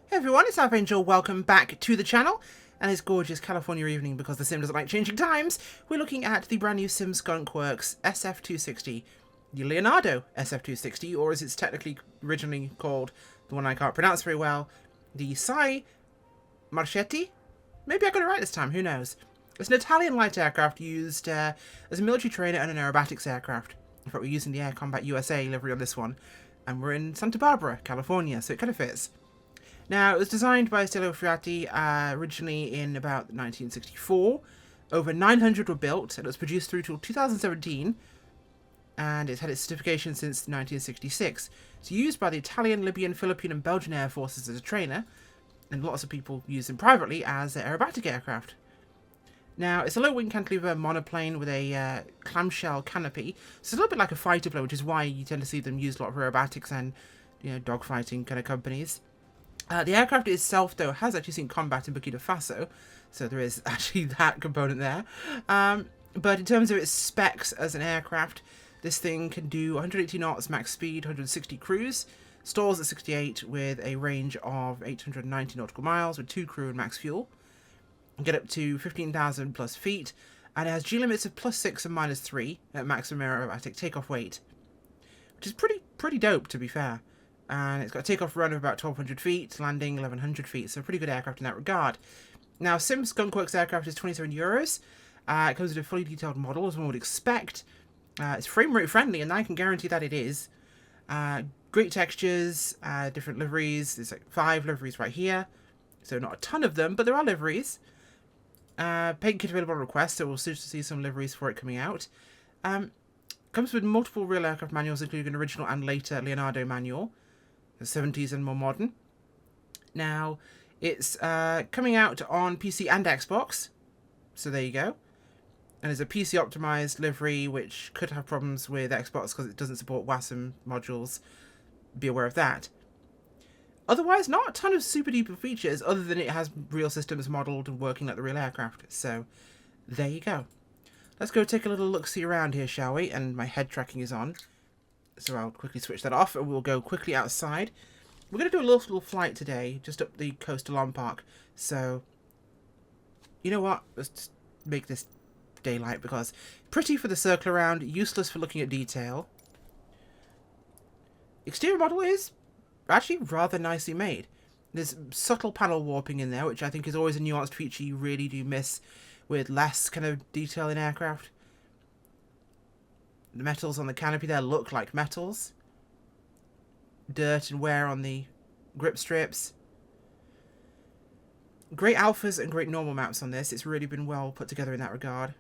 Hey everyone, it's Angel. Welcome back to the channel. And it's gorgeous California evening because the sim doesn't like changing times. We're looking at the brand new sim Skunkworks SF260, the Leonardo SF260, or as it's technically originally called, the one I can't pronounce very well, the siai-marchetti? Maybe I got it right this time, who knows? It's an Italian light aircraft used as a military trainer and an aerobatics aircraft. In fact, we're using the Air Combat USA livery on this one. And we're in Santa Barbara, California, so it kind of fits. Now, it was designed by Marchetti originally in about 1964. Over 900 were built, and it was produced through till 2017. And it's had its certification since 1966. It's used by the Italian, Libyan, Philippine, and Belgian Air Forces as a trainer, and lots of people use them privately as aerobatic aircraft. Now, it's a low-wing cantilever monoplane with a clamshell canopy. So it's a little bit like a fighter plane, which is why you tend to see them used a lot for aerobatics and, dogfighting kind of companies. The aircraft itself, though, has actually seen combat in Burkina Faso, so there is actually that component there. But in terms of its specs as an aircraft, this thing can do 180 knots max speed, 160 cruise, stalls at 68 with a range of 890 nautical miles with 2 crew and max fuel. Get up to 15,000 plus feet, and it has G limits of +6 and -3 at maximum aerobatic takeoff weight, which is pretty dope, to be fair. And it's got a takeoff run of about 1,200 feet, landing 1,100 feet, so a pretty good aircraft in that regard. Now, Sim Skunkworks aircraft is €27. It comes with a fully detailed model, as one would expect. It's frame rate friendly, and I can guarantee that it is. Great textures, different liveries. There's like 5 liveries right here, so not a ton of them, but there are liveries. Paint kit available on request, so we'll soon see some liveries for it coming out. Comes with multiple real aircraft manuals, including an original and later Leonardo manual. The 70s and more modern. Now, it's coming out on PC and Xbox, so there you go. And there's a PC optimized livery, which could have problems with Xbox because it doesn't support WASM modules. Be aware of that. Otherwise, not a ton of super duper features, other than it has real systems modeled and working like the real aircraft. So, there you go. Let's go take a little look-see around here, shall we? And my head tracking is on. So I'll quickly switch that off and we'll go quickly outside. We're going to do a little flight today, just up the coast of Long Park. So, you know what? Let's just make this daylight because pretty for the circle around, useless for looking at detail. Exterior model is actually rather nicely made. There's subtle panel warping in there, which I think is always a nuanced feature you really do miss with less kind of detail in aircraft. The metals on the canopy there look like metals. Dirt and wear on the grip strips. Great alphas and great normal maps on this. It's really been well put together in that regard.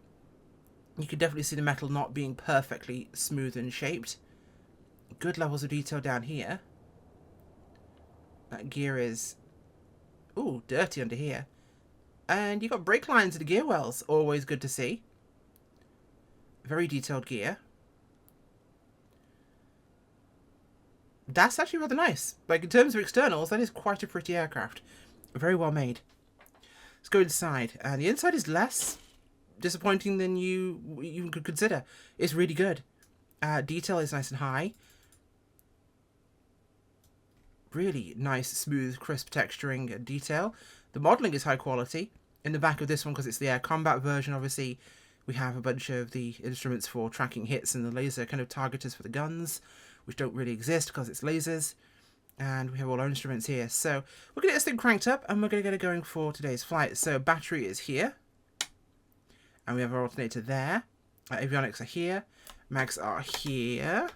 You can definitely see the metal not being perfectly smooth and shaped. Good levels of detail down here. That gear is, ooh, dirty under here. And you've got brake lines at the gear wells. Always good to see. Very detailed gear. That's actually rather nice. Like, in terms of externals, that is quite a pretty aircraft. Very well made. Let's go inside. And the inside is less disappointing than you even could consider. It's really good. Detail is nice and high. Really nice, smooth, crisp texturing and detail. The modelling is high quality. In the back of this one, because it's the Air Combat version, obviously, we have a bunch of the instruments for tracking hits and the laser kind of targeters for the guns, which don't really exist because it's lasers. And we have all our instruments here. So we're going to get this thing cranked up and we're going to get it going for today's flight. So battery is here. And we have our alternator there. Our avionics are here. Mags are here.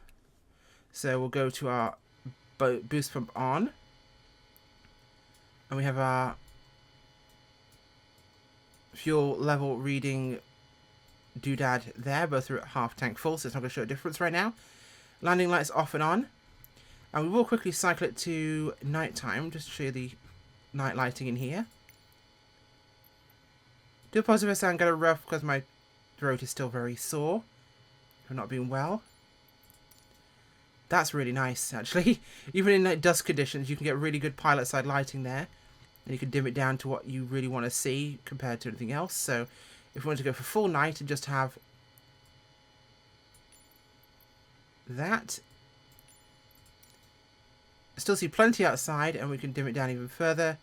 So we'll go to our boost pump on. And we have our fuel level reading doodad there. Both are at half tank full, so it's not going to show a difference right now. Landing lights off and on. And we will quickly cycle it to nighttime, just to show you the night lighting in here. Do apologize if I sound kind of rough because my throat is still very sore from not being well. That's really nice, actually. Even in like dusk conditions, you can get really good pilot side lighting there. And you can dim it down to what you really want to see compared to anything else. So if we want to go for full night and just have that, Still see plenty outside, and we can dim it down even further.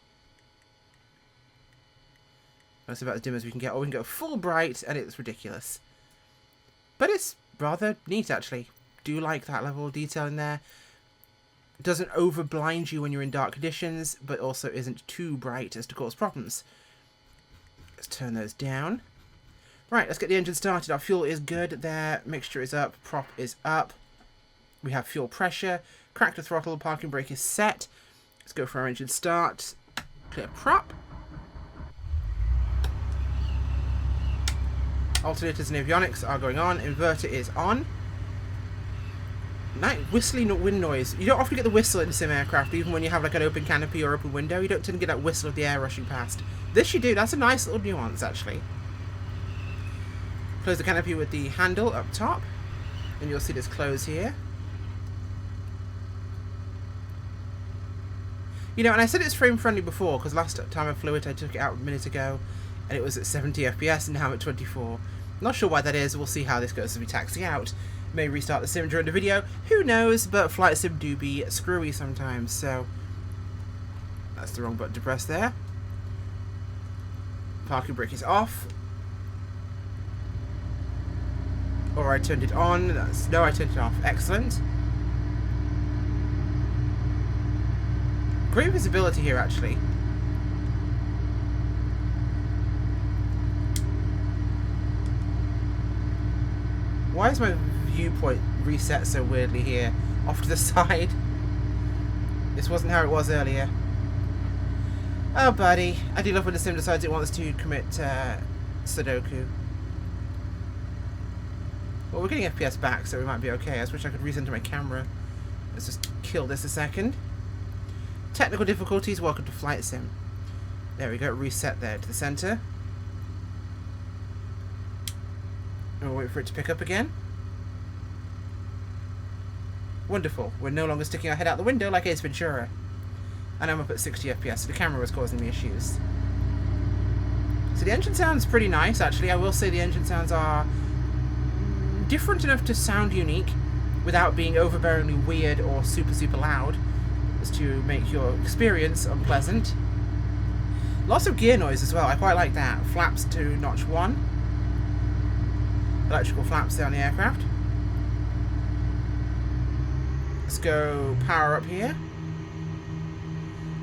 That's about as dim as we can get. Or we can go full bright, and it's ridiculous. But it's rather neat, actually. Do like that level of detail in there. It doesn't over-blind you when you're in dark conditions, but also isn't too bright as to cause problems. Let's turn those down. Right, let's get the engine started. Our fuel is good there. Mixture is up. Prop is up. We have fuel pressure. Crack the throttle. Parking brake is set. Let's go for our engine start. Clear prop. Alternators and avionics are going on. Inverter is on. Nice whistling wind noise. You don't often get the whistle in sim aircraft, even when you have like an open canopy or open window. You don't tend to get that whistle of the air rushing past. This you do. That's a nice little nuance, actually. Close the canopy with the handle up top, and you'll see this close here. You know, and I said it's frame friendly before, because last time I flew it, I took it out a minute ago, and it was at 70 FPS, and now I'm at 24. Not sure why that is. We'll see how this goes as we taxi out. May restart the sim during the video. Who knows? But flight sim do be screwy sometimes, so that's the wrong button to press there. Parking brake is off. Or I turned it on. No, I turned it off. Excellent. Great visibility here, actually. Why is my viewpoint reset so weirdly here? Off to the side. This wasn't how it was earlier. Oh, buddy. I do love when the sim decides it wants to commit Sudoku. Well, we're getting FPS back, so we might be okay. I just wish I could recenter my camera. Let's just kill this a second. Technical difficulties, welcome to Flight Sim. There we go, reset there to the center. And we'll wait for it to pick up again. Wonderful, we're no longer sticking our head out the window like Ace Ventura. And I'm up at 60 FPS, so the camera was causing me issues. So the engine sounds pretty nice, actually. I will say the engine sounds are different enough to sound unique without being overbearingly weird or super, super loud, as to make your experience unpleasant. Lots of gear noise as well, I quite like that. Flaps to notch 1. Electrical flaps there on the aircraft. Let's go power up here.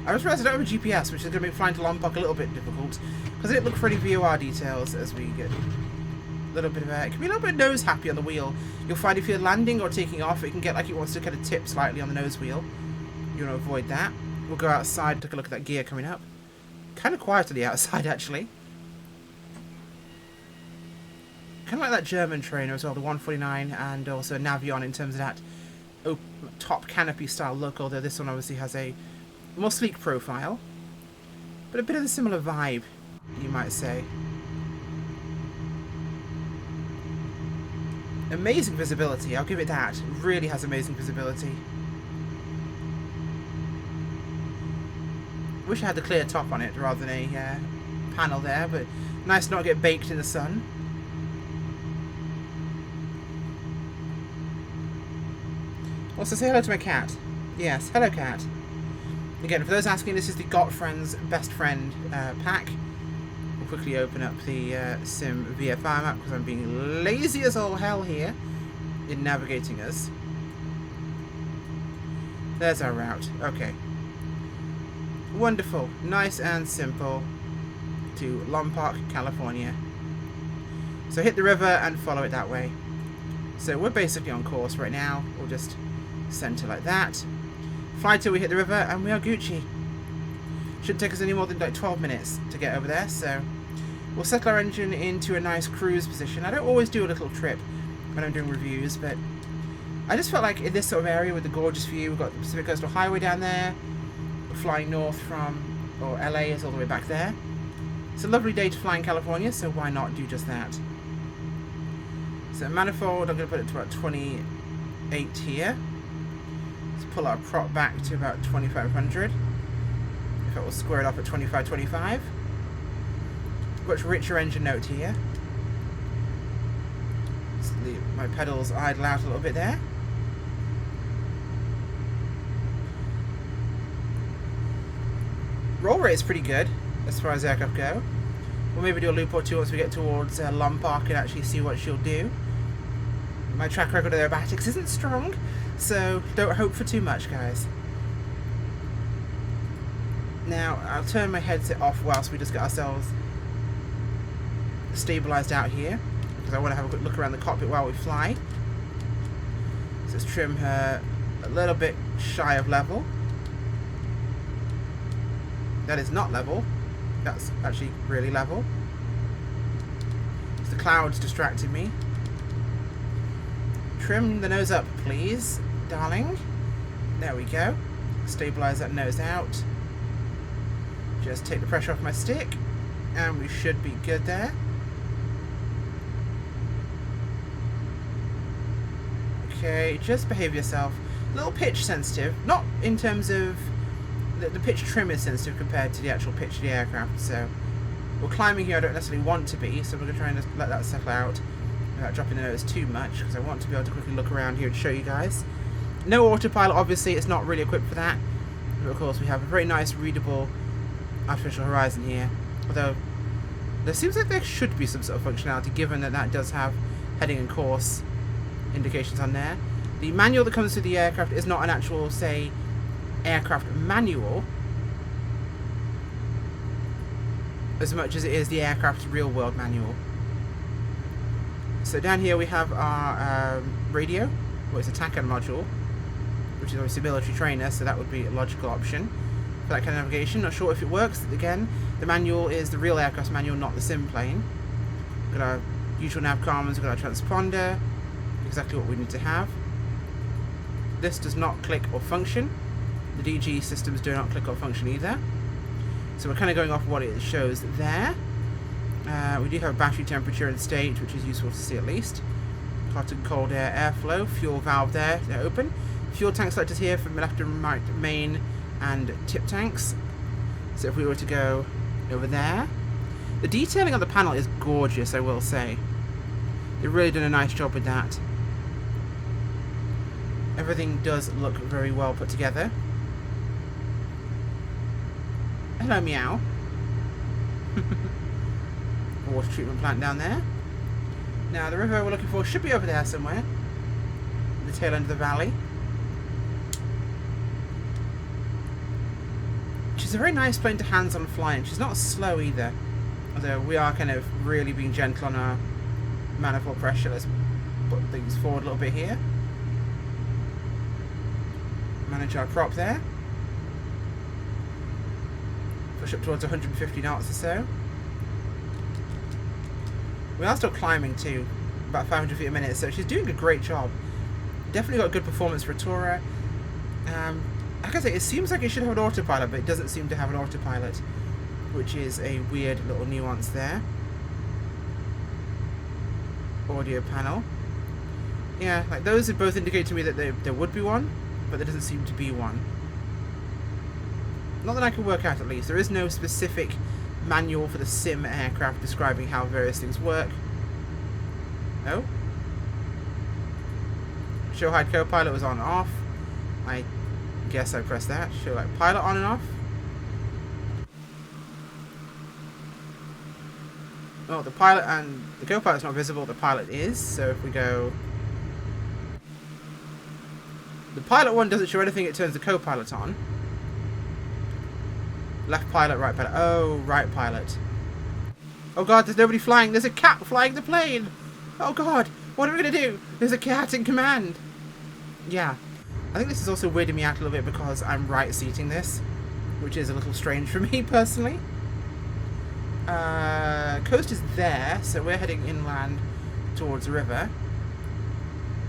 I just realised I don't have a GPS, which is going to make flying to Lombok a little bit difficult, because I didn't look for any VOR details as we get a little bit of air. It can be a little bit nose happy on the wheel. You'll find if you're landing or taking off, it can get like it wants to kind of tip slightly on the nose wheel. You want to avoid that. We'll go outside and take a look at that gear coming up. Kind of quiet on the outside, actually. Kind of like that German trainer as well, the 149, and also Navion in terms of that top canopy style look, although this one obviously has a more sleek profile. But a bit of a similar vibe, you might say. Amazing visibility, I'll give it that. It really has amazing visibility. Wish I had the clear top on it rather than a panel there, but nice not get baked in the sun. Also, say hello to my cat. Yes, hello cat. Again, for those asking, this is the Got Friends Best Friend pack. We'll quickly open up the Sim VFI map because I'm being lazy as all hell here in navigating us. There's our route. Okay. Wonderful. Nice and simple to Lombok, California. So hit the river and follow it that way. So we're basically on course right now. We'll just center like that. Fly till we hit the river and we are Gucci. Shouldn't take us any more than like 12 minutes to get over there, so we'll settle our engine into a nice cruise position. I don't always do a little trip when I'm doing reviews, but I just felt like in this sort of area with the gorgeous view, we've got the Pacific Coastal Highway down there, we're flying north from, or LA is all the way back there. It's a lovely day to fly in California, so why not do just that? So manifold, I'm going to put it to about 28 here. Let's pull our prop back to about 2500. In fact, we'll square it up at 2525. Much richer engine note here. Let's leave my pedals idle out a little bit there. roll rate is pretty good as far as aircraft go. We'll maybe do a loop or two once we get towards Lombok and actually see what she'll do. My track record of aerobatics isn't strong, so don't hope for too much, guys. Now, I'll turn my headset off whilst we just get ourselves stabilised out here, because I want to have a quick look around the cockpit while we fly. So let's trim her a little bit shy of level. That is not level. That's actually really level. The clouds distracted me. Trim the nose up, please, darling. There we go. Stabilise that nose out. Just take the pressure off my stick, and we should be good there. Okay, just behave yourself. A little pitch sensitive, not in terms of the pitch trim is sensitive compared to the actual pitch of the aircraft, so we're climbing here. I don't necessarily want to be, so we're going to try and just let that settle out without dropping the nose too much, because I want to be able to quickly look around here and show you guys. No autopilot, obviously, it's not really equipped for that, but of course we have a very nice readable artificial horizon here, although there seems like there should be some sort of functionality given that that does have heading and course indications on there. The manual that comes with the aircraft is not an actual, say, aircraft manual as much as it is the aircraft's real world manual. So down here we have our radio, well, it's a TACAN module, which is obviously military trainer, so that would be a logical option for that kind of navigation. Not sure if it works. Again, the manual is the real aircraft manual, not the sim plane. We've got our usual nav comms, we've got our transponder, exactly what we need to have. This does not click or function. The DG systems do not click or function either. So we're kind of going off what it shows there. We do have battery temperature and state, which is useful to see at least. Hot and cold air airflow, fuel valve there, they're open. Fuel tank selectors here for left and right main and tip tanks. So if we were to go over there, the detailing on the panel is gorgeous, I will say. They've really done a nice job with that. Everything does look very well put together. Hello, meow. Water treatment plant down there. Now, the river we're looking for should be over there somewhere. The tail end of the valley. She's a very nice plane to hands-on flying. She's not slow either. Although we are kind of really being gentle on our manifold pressure. Let's put things forward a little bit here. Manage our prop there. Push up towards 150 knots or so. We are still climbing too, about 500 feet a minute, so she's doing a great job. Definitely got a good performance for a tourer. Like I say, it seems like it should have an autopilot, but it doesn't seem to have an autopilot, which is a weird little nuance there. Audio panel. Yeah, like those would both indicate to me that there would be one, but there doesn't seem to be one. Not that I can work out, at least. There is no specific manual for the sim aircraft describing how various things work. Oh. Show hide co-pilot was on and off. I guess I pressed that. Show like pilot on and off. Oh, the pilot and the co-pilot's not visible, the pilot is, so if we go... The pilot one doesn't show anything, it turns the co-pilot on. Left pilot, right pilot. Oh, right pilot. Oh god, there's nobody flying. There's a cat flying the plane. Oh god, what are we going to do? There's a cat in command. Yeah. I think this is also weirding me out a little bit because I'm right seating this, which is a little strange for me personally. Coast is there, so we're heading inland towards the river,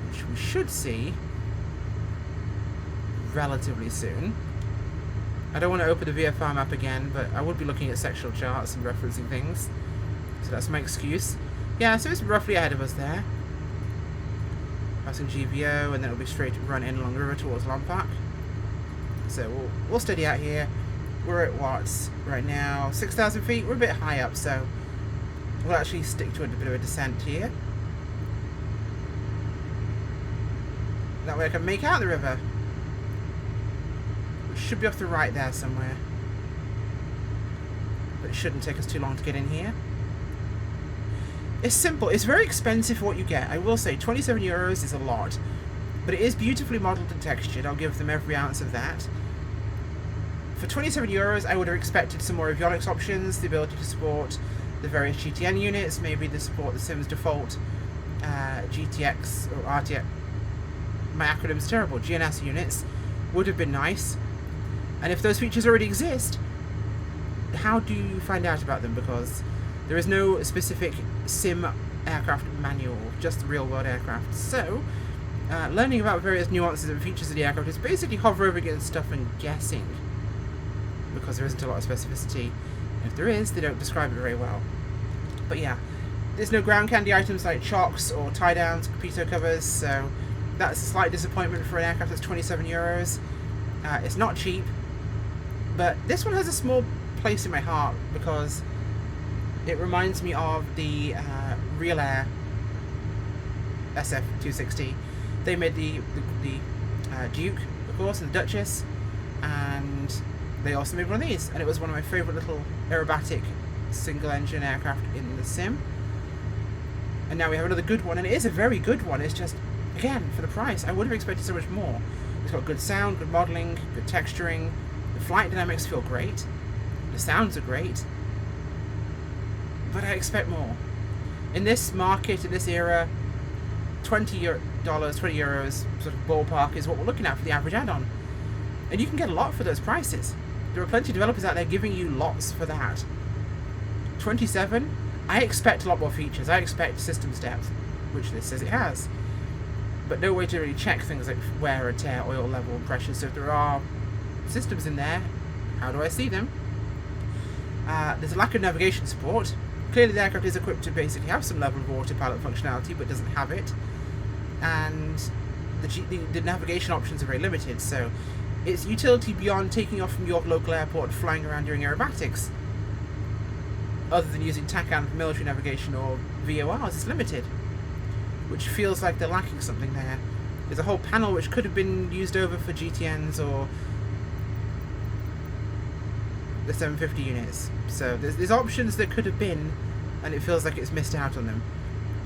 which we should see relatively soon. I don't want to open the VFR map again, but I would be looking at sectional charts and referencing things, so that's my excuse. Yeah, so it's roughly ahead of us there. Passing GVO, and then it'll be straight run in along the river towards Lombok. So we'll steady out here. We're at what right now? 6,000 feet. We're a bit high up, so we'll actually stick to a bit of a descent here. That way I can make out the river. Should be off the right there somewhere. but it shouldn't take us too long to get in here. It's simple. It's very expensive for what you get. I will say, 27 euros is a lot, but it is beautifully modelled and textured. I'll give them every ounce of that. For 27 euros, I would have expected some more avionics options, the ability to support the various GTN units, maybe to support the Sims default GTX or RTX. My acronym's terrible. GNS units would have been nice. And if those features already exist, how do you find out about them? Because there is no specific sim aircraft manual, just real-world aircraft. So, learning about various nuances and features of the aircraft is basically hovering over against stuff and guessing, because there isn't a lot of specificity. If there is, they don't describe it very well. But yeah, there's no ground candy items like chocks or tie-downs, pitot covers, so that's a slight disappointment for an aircraft that's 27 euros. It's not cheap, but this one has a small place in my heart because it reminds me of the Real Air SF 260. They made the Duke, of course, and the Duchess, and they also made one of these, and it was one of my favourite little aerobatic single-engine aircraft in the sim. And now we have another good one, and it is a very good one. It's just, again, for the price, I would have expected so much more. It's got good sound, good modelling, good texturing. The flight dynamics feel great. The sounds are great. But I expect more. In this market, in this era, $20, 20 euros sort of ballpark is what we're looking at for the average add-on. And you can get a lot for those prices. There are plenty of developers out there giving you lots for that. 27, I expect a lot more features. I expect systems depth, which this says it has. But no way to really check things like wear and tear, oil level, and pressure. So if there are systems in there, how do I see them? There's a lack of navigation support. Clearly the aircraft is equipped to basically have some level of autopilot functionality, but doesn't have it. And the navigation options are very limited, so its utility beyond taking off from your local airport and flying around during aerobatics, other than using TACAN for military navigation or VORs, is limited, which feels like they're lacking something there. There's a whole panel which could have been used over for GTNs or the 750 units. So there's options that could have been, and it feels like it's missed out on them.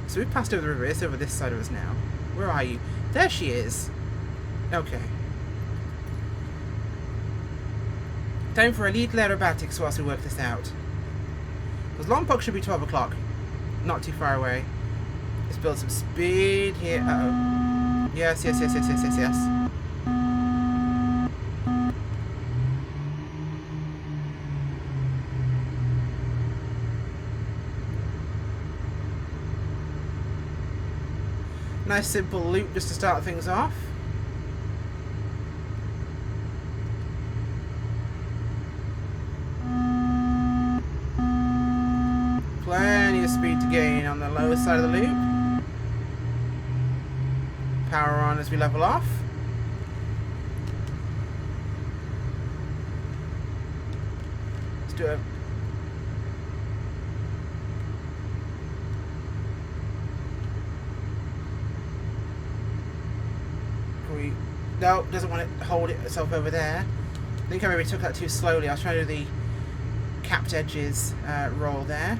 So we've passed over the river. It's over this side of us now. Where are you? There she is. Okay. Time for a little aerobatics whilst we work this out. Because Lompoc should be 12 o'clock. Not too far away. Let's build some speed here. Uh-oh. Yes. Nice simple loop just to start things off. Plenty of speed to gain on the lower side of the loop. Power on as we level off. Let's do it. No, doesn't want it to hold itself over there. I think I maybe took that too slowly. I was trying to do the capped edges roll there.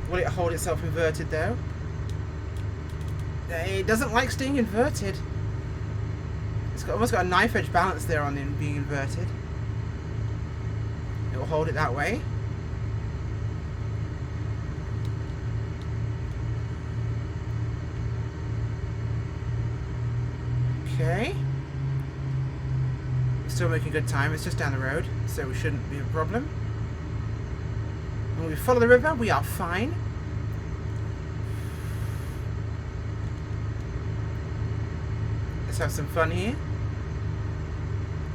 Will it hold itself inverted though? It doesn't like staying inverted. It's almost got a knife edge balance there on it being inverted. It will hold it that way. Okay. Still making good time. It's just down the road, so we shouldn't be a problem. When we follow the river, we are fine. Let's have some fun here.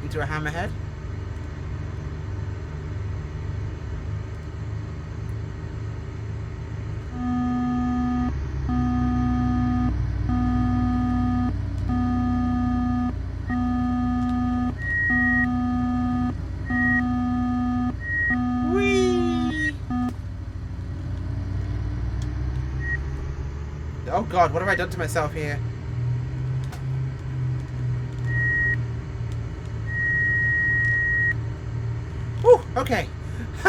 Into a hammerhead. Oh god, what have I done to myself here? Whew, okay.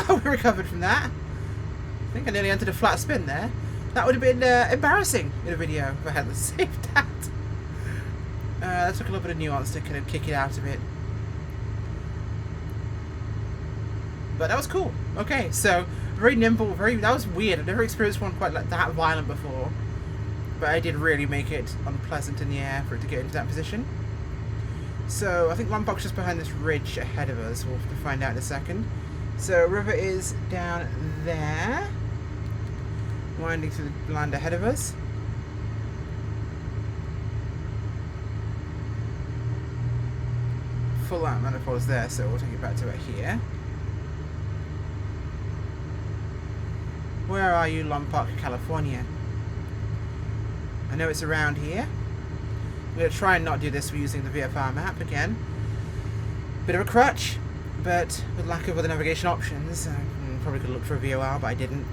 We recovered from that. I think I nearly entered a flat spin there. That would have been embarrassing in a video if I hadn't saved that. That took a little bit of nuance to kind of kick it out of it. But that was cool. Okay, so very nimble, that was weird. I've never experienced one quite like that violent before. But I did really make it unpleasant in the air for it to get into that position. So I think Lompok's just behind this ridge ahead of us. We'll have to find out in a second. So river is down there, winding through the land ahead of us. Full out manifold is there, so we'll take it back to it here. Where are you, Lompoc, California? I know it's around here. I'm going to try and not do this using the VFR map again. Bit of a crutch, but with lack of other navigation options, I probably could look for a VOR, but I didn't.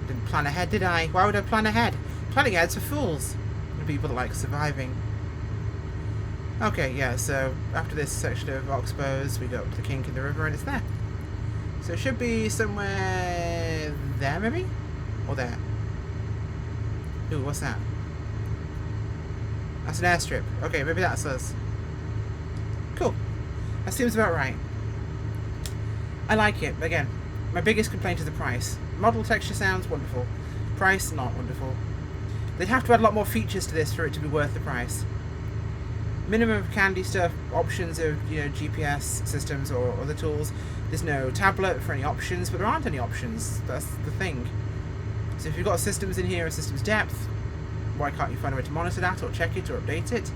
Didn't plan ahead, did I? Why would I plan ahead? Planning ahead's for fools. And people that like surviving. Okay, yeah, so after this section of Oxbows, we go up to the kink in the river, and it's there. So it should be somewhere there, maybe? Or there. Ooh, what's that? That's an airstrip. Okay, maybe that's us. Cool. That seems about right. I like it. Again, my biggest complaint is the price. Model texture sounds wonderful. Price, not wonderful. They'd have to add a lot more features to this for it to be worth the price. Minimum of candy stuff, options of, you know, GPS systems or other tools. There's no tablet for any options, but there aren't any options. That's the thing. So if you've got systems in here and systems depth, why can't you find a way to monitor that or check it or update it,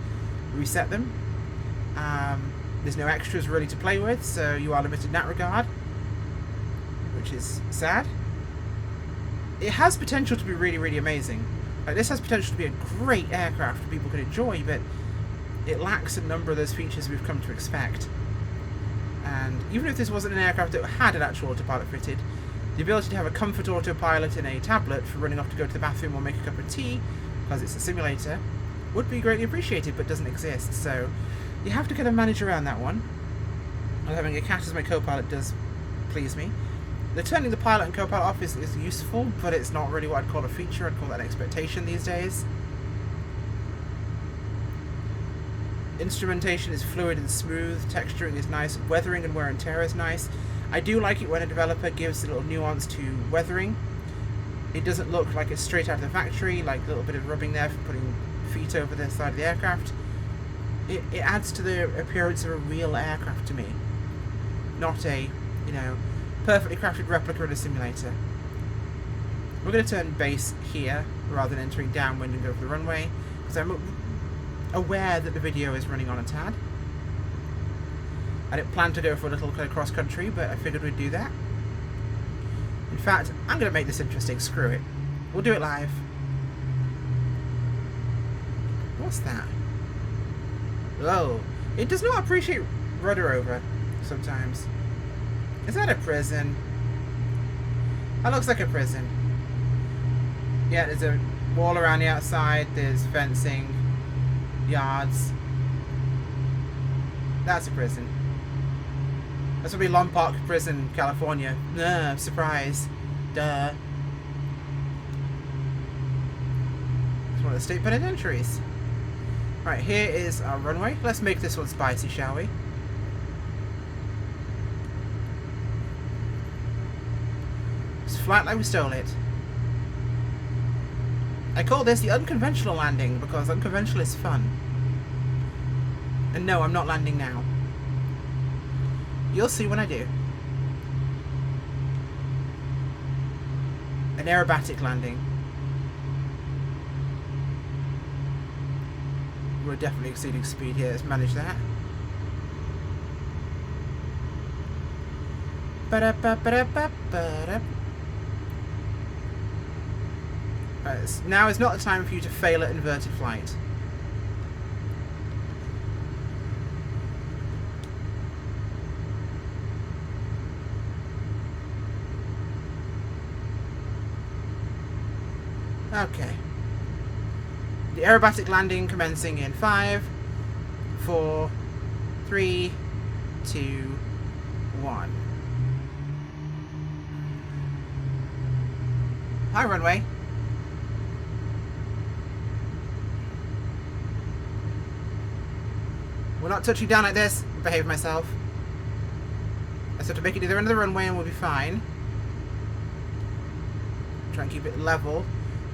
reset them? There's no extras really to play with, so you are limited in that regard, which is sad. It has potential to be really, really amazing. Like, this has potential to be a great aircraft that people could enjoy, but it lacks a number of those features we've come to expect. And even if this wasn't an aircraft that had an actual autopilot fitted, the ability to have a comfort autopilot in a tablet for running off to go to the bathroom or make a cup of tea, because it's a simulator, would be greatly appreciated, but doesn't exist. So you have to kind of manage around that one. And having a cat as my co-pilot does please me. The turning the pilot and co-pilot off is useful, but it's not really what I'd call a feature. I'd call that an expectation these days. Instrumentation is fluid and smooth, texturing is nice, weathering and wear and tear is nice. I do like it when a developer gives a little nuance to weathering. It doesn't look like it's straight out of the factory, like a little bit of rubbing there for putting feet over the side of the aircraft. It adds to the appearance of a real aircraft to me. Not a, you know, perfectly crafted replica in a simulator. We're going to turn base here, rather than entering downwind and go for the runway, because I'm aware that the video is running on a tad. I didn't plan to go for a little kind of cross-country, but I figured we'd do that. In fact, I'm going to make this interesting. Screw it. We'll do it live. What's that? Oh, it does not appreciate rudder over sometimes. Is that a prison? That looks like a prison. Yeah, there's a wall around the outside. There's fencing. Yards. That's a prison. This will be Lompoc Prison, California. Surprise. Duh. It's one of the state penitentiaries. Right, here is our runway. Let's make this one spicy, shall we? Just flat like we stole it. I call this the unconventional landing because unconventional is fun. And no, I'm not landing now. You'll see when I do. An aerobatic landing. We're definitely exceeding speed here. Let's manage that. Right, now is not the time for you to fail at inverted flight. Okay. The aerobatic landing commencing in 5, 4, 3, 2, 1. Hi, runway. We're not touching down like this. Behave myself. I just have to make it to the end of the runway and we'll be fine. Try and keep it level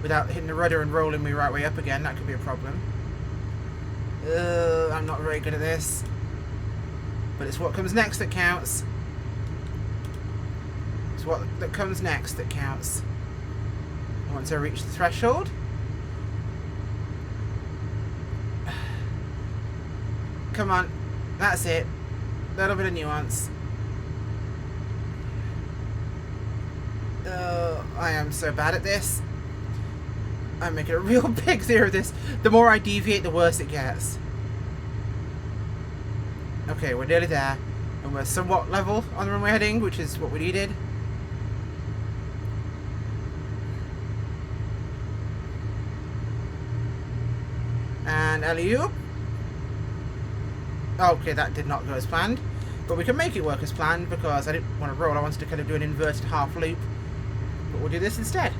without hitting the rudder and rolling me right way up again. That could be a problem. I'm not very good at this. But it's what comes next that counts. It's what that comes next that counts. Once I reach the threshold. Come on. That's it. A little bit of nuance. I am so bad at this. I'm making a real big deal of this. The more I deviate, the worse it gets. Okay, we're nearly there. And we're somewhat level on the runway heading, which is what we needed. And alley-oop. Okay, that did not go as planned. But we can make it work as planned because I didn't want to roll. I wanted to kind of do an inverted half loop. But we'll do this instead.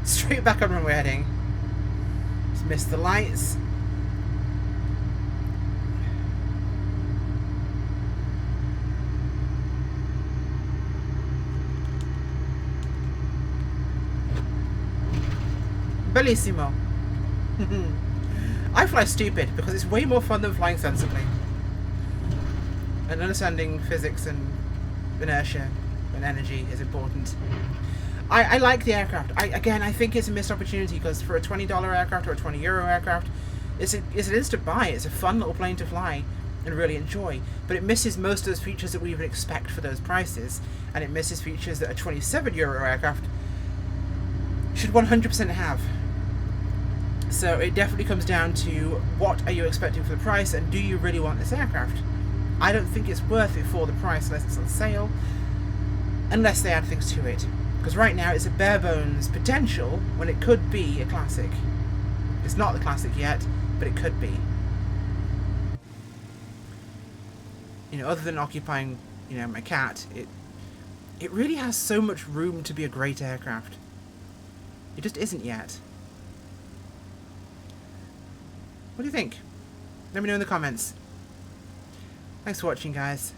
Straight back on runway heading. Just missed the lights. Bellissimo. I fly stupid because it's way more fun than flying sensibly. And understanding physics and inertia and energy is important. I like the aircraft. I think it's a missed opportunity because for a $20 aircraft or a €20 aircraft, it's an instant buy. It's a fun little plane to fly and really enjoy. But it misses most of those features that we even expect for those prices. And it misses features that a €27 aircraft should 100% have. So it definitely comes down to what are you expecting for the price and do you really want this aircraft? I don't think it's worth it for the price unless it's on sale, unless they add things to it. Because right now it's a bare bones potential when it could be a classic. It's not the classic yet, but it could be. You know, other than occupying, you know, my cat, it really has so much room to be a great aircraft. It just isn't yet. What do you think? Let me know in the comments. Thanks for watching, guys.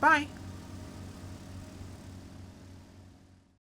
Bye!